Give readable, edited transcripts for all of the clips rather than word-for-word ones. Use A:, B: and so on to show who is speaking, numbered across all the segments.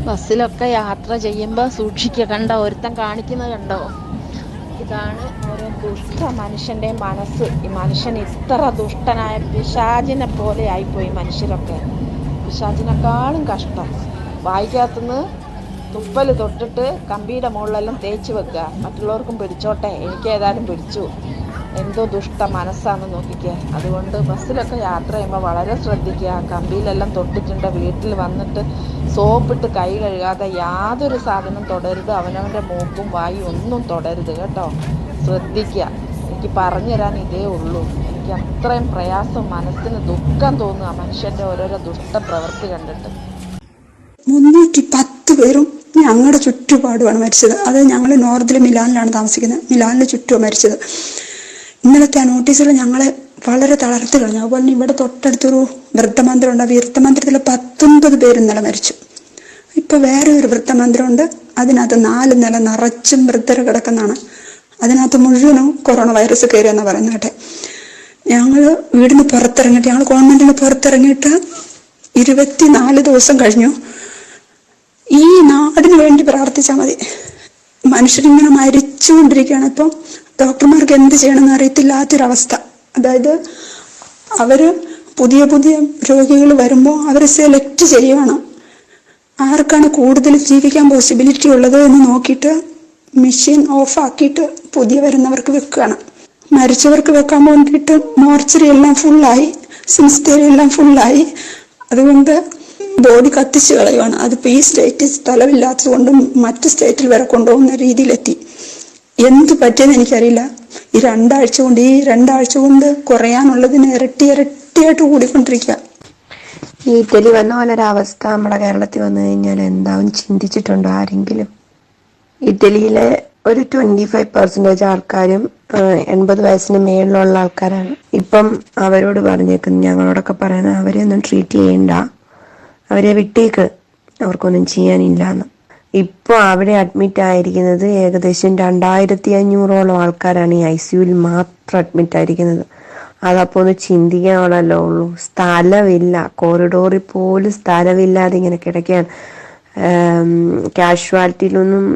A: ബസ്സിലൊക്കെ യാത്ര ചെയ്യുമ്പോൾ സൂക്ഷിക്കുക. കണ്ടോ, ഒരുത്തൻ കാണിക്കുന്നത് കണ്ടോ? ഇതാണ് ഓരോ ദുഷ്ട മനുഷ്യൻ്റെ മനസ്സ്. ഈ മനുഷ്യൻ ഇത്ര ദുഷ്ടനായ പിശാചിനെ പോലെ ആയിപ്പോയി മനുഷ്യരൊക്കെ. പിശാചിനെക്കാളും കഷ്ടം. വായിക്കകത്തുനിന്ന് തുപ്പൽ തൊട്ടിട്ട് കമ്പിയുടെ മുകളിലെല്ലാം തേച്ച് വെക്കുക. മറ്റുള്ളവർക്കും പിടിച്ചോട്ടെ, എനിക്ക് ഏതായാലും പിടിച്ചു. എന്തോ ദുഷ്ട മനസ്സാണെന്ന് നോക്കിക്കുക. അതുകൊണ്ട് ബസ്സിലൊക്കെ യാത്ര ചെയ്യുമ്പോൾ വളരെ ശ്രദ്ധിക്കുക. കമ്പിയിലെല്ലാം തൊട്ടിട്ടുണ്ട്. വീട്ടിൽ വന്നിട്ട് സോപ്പിട്ട് കൈ കഴുകാതെ യാതൊരു സാധനം തൊടരുത്. അവനവൻ്റെ മൂക്കും വായും ഒന്നും തൊടരുത് കേട്ടോ. ശ്രദ്ധിക്കുക. എനിക്ക് പറഞ്ഞു തരാൻ ഇതേ ഉള്ളൂ. എനിക്ക് അത്രയും പ്രയാസം, മനസ്സിന് ദുഃഖം തോന്നുക മനുഷ്യൻ്റെ ഓരോരോ ദുഷ്ട പ്രവൃത്തി കണ്ടിട്ട്.
B: 310 പേരും ഞങ്ങളുടെ ചുറ്റുപാടുമാണ് മരിച്ചത്. അത് ഞങ്ങൾ നോർത്തിൽ മിലാനിലാണ് താമസിക്കുന്നത്. മിലാനിന് ചുറ്റും മരിച്ചത്. ഇന്നലത്തെ ആ നോട്ടീസിൽ ഞങ്ങളെ വളരെ തളർത്തി കളഞ്ഞു. അതുപോലെ തന്നെ ഇവിടെ തൊട്ടടുത്തൊരു വൃത്തമന്ദിരമുണ്ട്. ആ വൃത്തമന്ദിരത്തിൽ 19 പേര് ഇന്നലെ മരിച്ചു. ഇപ്പൊ വേറെ ഒരു വൃത്തമന്ദിരമുണ്ട്. അതിനകത്ത് 4 നില നിറച്ചും വൃദ്ധർ കിടക്കുന്നതാണ്. അതിനകത്ത് മുഴുവനും കൊറോണ വൈറസ് കയറിയെന്നാണ് പറയുന്നത് കേട്ടെ. ഞങ്ങൾ വീടിന് പുറത്തിറങ്ങിയിട്ട്, ഞങ്ങൾ ഗവൺമെന്റിന് പുറത്തിറങ്ങിയിട്ട് 24 ദിവസം കഴിഞ്ഞു. ഈ നാടിന് വേണ്ടി പ്രാർത്ഥിച്ചാൽ മതി. മനുഷ്യരിങ്ങനെ മരിച്ചുകൊണ്ടിരിക്കുകയാണ്. ഇപ്പം ഡോക്ടർമാർക്ക് എന്ത് ചെയ്യണമെന്ന് അറിയത്തില്ലാത്തൊരവസ്ഥ. അതായത് അവര് പുതിയ പുതിയ രോഗികൾ വരുമ്പോൾ അവരെ സെലക്ട് ചെയ്യുകയാണ്. ആർക്കാണ് കൂടുതൽ ജീവിക്കാൻ പോസിബിലിറ്റി ഉള്ളത് എന്ന് നോക്കിയിട്ട് മെഷീൻ ഓഫ് ആക്കിയിട്ട് പുതിയ വരുന്നവർക്ക് വെക്കുകയാണ്. മരിച്ചവർക്ക് വെക്കാൻ വേണ്ടിയിട്ട് മോർച്ചറി എല്ലാം ഫുള്ളായി, സിൻസ്റ്റേരി എല്ലാം ഫുള്ളായി. അതുകൊണ്ട് ബോഡി കത്തിച്ച് കളയുവാണ്. അതിപ്പോൾ ഈ സ്റ്റേറ്റ് സ്ഥലമില്ലാത്തത് കൊണ്ട് മറ്റ് സ്റ്റേറ്റിൽ വരെ കൊണ്ടുപോകുന്ന രീതിയിലെത്തി. എന്ത് പറ്റിയെന്ന് എനിക്കറിയില്ല. ഈ രണ്ടാഴ്ച കൊണ്ട് കുറയാനുള്ളതിന് ഇരട്ടിയായിട്ട് കൂടിക്കൊണ്ടിരിക്കുക.
C: ഈ ഇറ്റലി വന്ന പോലൊരവസ്ഥ നമ്മുടെ കേരളത്തിൽ വന്നു കഴിഞ്ഞാൽ എന്താവും ചിന്തിച്ചിട്ടുണ്ടോ ആരെങ്കിലും? ഇറ്റലിയിലെ ഒരു 25% ആൾക്കാരും 80 വയസ്സിന് മേളിലുള്ള ആൾക്കാരാണ്. ഇപ്പം അവരോട് പറഞ്ഞേക്കുന്നു, ഞങ്ങളോടൊക്കെ പറയുന്നത് അവരെ ഒന്നും ട്രീറ്റ് ചെയ്യണ്ട, അവരെ വിട്ടേക്ക്, അവർക്കൊന്നും ചെയ്യാനില്ലാന്ന്. ഇപ്പോൾ അവിടെ അഡ്മിറ്റ് ആയിരിക്കുന്നത് ഏകദേശം 2500ഓളം ആൾക്കാരാണ് ഈ ICUവിൽ മാത്രം അഡ്മിറ്റ് ആയിരിക്കുന്നത്. അതപ്പോൾ ഒന്ന് ചിന്തിക്കാനുള്ളല്ലോ ഉള്ളൂ. സ്ഥലമില്ല, കോറിഡോറിൽ പോലും സ്ഥലമില്ലാതെ ഇങ്ങനെ കിടക്കുകയാണ്. കാഷ്വാലിറ്റിയിലൊന്നും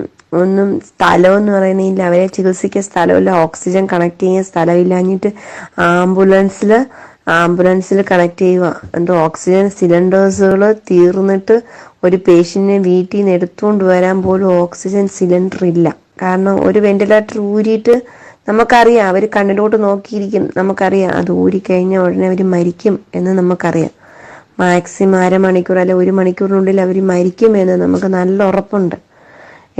C: സ്ഥലമെന്ന് പറയുന്നില്ല. അവരെ ചികിത്സിക്കാൻ സ്ഥലമില്ല, ഓക്സിജൻ കണക്ട് ചെയ്യാൻ സ്ഥലമില്ലാഞ്ഞിട്ട് ആംബുലൻസിൽ കണക്ട് ചെയ്യുക. എന്തോ ഓക്സിജൻ സിലിണ്ടേഴ്സുകൾ തീർന്നിട്ട് ഒരു പേഷ്യന്റിനെ വീട്ടിൽ നിന്ന് എടുത്തുകൊണ്ട് വരാൻ പോലും ഓക്സിജൻ സിലിണ്ടർ ഇല്ല. കാരണം ഒരു വെന്റിലേറ്റർ ഊരിയിട്ട് നമുക്കറിയാം, അവർ കണ്ണിലോട്ട് നോക്കിയിരിക്കും, നമുക്കറിയാം അത് ഊരിക്കഴിഞ്ഞ ഉടനെ അവർ മരിക്കും എന്ന് നമുക്കറിയാം. മാക്സിമം അരമണിക്കൂർ അല്ലെ 1 മണിക്കൂറിനുള്ളിൽ അവർ മരിക്കും എന്ന് നമുക്ക് നല്ല ഉറപ്പുണ്ട്.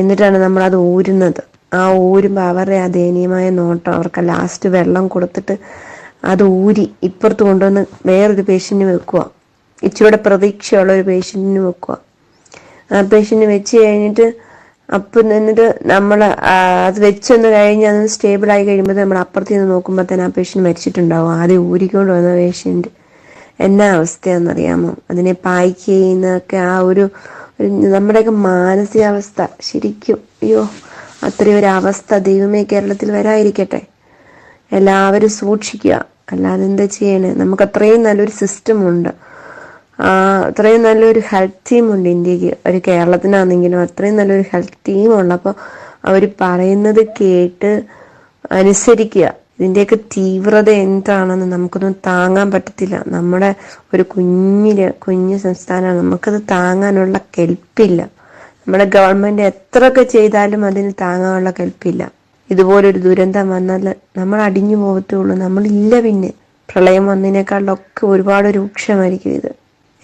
C: എന്നിട്ടാണ് നമ്മളത് ഊരുന്നത്. ആ ഊരുമ്പോൾ അവരുടെ ആ ദയനീയമായ നോട്ടം, അവർക്ക് ലാസ്റ്റ് വെള്ളം കൊടുത്തിട്ട് അത് ഊരി ഇപ്പുറത്ത് കൊണ്ടുവന്ന് വേറൊരു പേഷ്യന്റിന് വെക്കുക, ഇച്ചിരൂടെ പ്രതീക്ഷയുള്ള ഒരു പേഷ്യന്റിന് വെക്കുക. ആ പേഷ്യന്റ് വെച്ച് കഴിഞ്ഞിട്ട് എന്നിട്ട് നമ്മൾ അത് വെച്ചൊന്ന് കഴിഞ്ഞ് അത് സ്റ്റേബിൾ ആയി കഴിയുമ്പോൾ നമ്മൾ അപ്പുറത്ത് നിന്ന് നോക്കുമ്പോൾ തന്നെ ആ പേഷ്യന്റ് മരിച്ചിട്ടുണ്ടാവും. ആദ്യം ഊരിക്കൊണ്ട് വന്ന പേഷ്യന്റ്. എന്നാ അവസ്ഥയാണെന്നറിയാമോ? അതിനെ പായ്ക്ക് ചെയ്യുന്നതൊക്കെ ആ ഒരു നമ്മുടെയൊക്കെ മാനസികാവസ്ഥ ശരിക്കും അയ്യോ, അത്രയും ഒരു അവസ്ഥ ദൈവമേ കേരളത്തിൽ വരാതിരിക്കട്ടെ. എല്ലാവരും സൂക്ഷിക്കുക, അല്ലാതെ എന്താ ചെയ്യണേ? നമുക്ക് അത്രയും നല്ലൊരു സിസ്റ്റം ഉണ്ട്, അത്രയും നല്ലൊരു ഹെൽത്ത് ടീമുണ്ട് ഇന്ത്യക്ക്. ഒരു കേരളത്തിനാണെങ്കിലും അത്രയും നല്ലൊരു ഹെൽത്ത് ടീമുള്ളപ്പോൾ അവർ പറയുന്നത് കേട്ട് അനുസരിക്കുക. ഇതിൻ്റെയൊക്കെ തീവ്രത എന്താണെന്ന് നമുക്കൊന്നും താങ്ങാൻ പറ്റത്തില്ല. നമ്മുടെ ഒരു കുഞ്ഞു സംസ്ഥാനമാണ്, നമുക്കത് താങ്ങാനുള്ള കെൽപ്പില്ല. നമ്മുടെ ഗവൺമെന്റ് എത്രയൊക്കെ ചെയ്താലും അതിന് താങ്ങാനുള്ള കെൽപ്പില്ല. ഇതുപോലൊരു ദുരന്തം വന്നാൽ നമ്മൾ അടിഞ്ഞു പോകത്തുള്ളൂ. നമ്മളില്ല. പിന്നെ പ്രളയം വന്നതിനേക്കാളൊക്കെ ഒരുപാട് രൂക്ഷമായിരിക്കും ഇത്.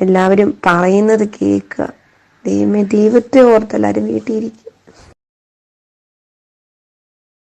C: എല്ലാവരും പറയുന്നത് കേൾക്കുക. ദൈവത്തെ ഓർത്തെല്ലാവരും വീട്ടിലിരിക്കും.